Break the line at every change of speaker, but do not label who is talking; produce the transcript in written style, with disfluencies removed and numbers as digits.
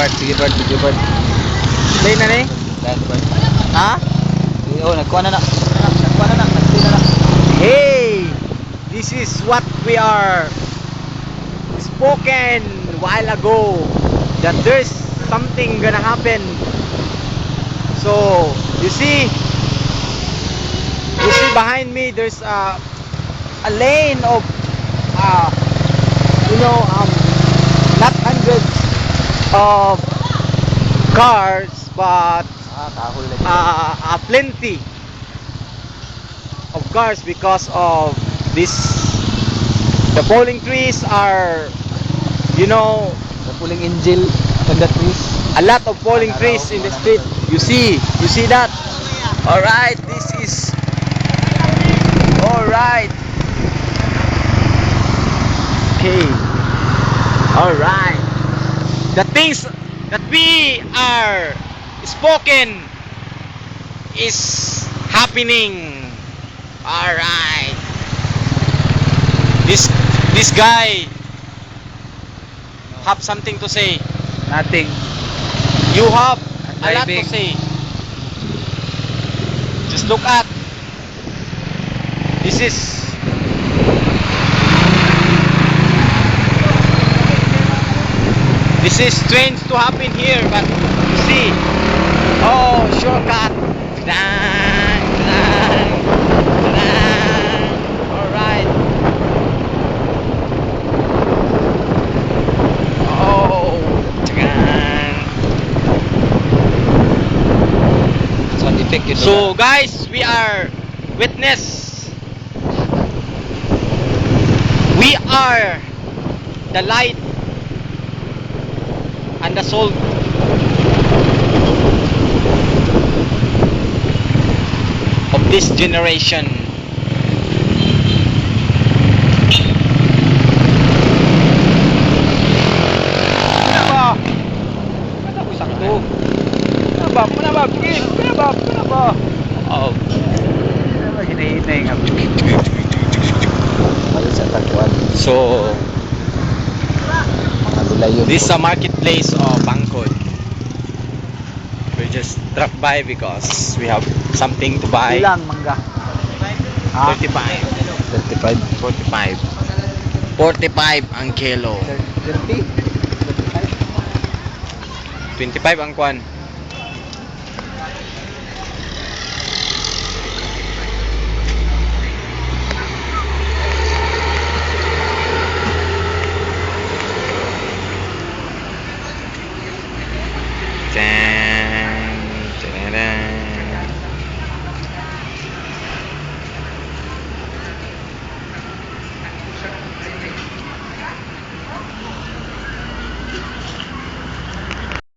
Sige Bart.
Play na ni?
Dahil Bart.
Ha?
Oo, nagkuha na. Nagkuha na.
Hey! This is what we are spoken a while ago, that there's something gonna happen. So you see behind me there's a lane of not hundreds of cars, but
Kahoy lagi.
plenty of cars because of this. The falling trees are,
Napuling angel. Tanda trees.
a lot of falling trees in the street. You see that? Alright, this is alright. Okay. Alright. The things that we are spoken is happening. Alright. This guy have something to say.
Nothing.
You have a lot to
Driving.
say. Just look at. This is strange to happen here, but you see. Oh, shortcut. Alright. Oh,
So, defect yun.
so guys, we are witness. We are the light and the salt of this generation.
Sakto. Kenapa?
Oh,
Hinay-hinay nga. Ayun sa tagpuan.
so
Mga gulay yun.
this is a marketplace of Bangkod. We just drop by because we have something to buy.
Ilang mangga?
35.
35.
45. 45 ang kilo.
30?
25 ang kwan.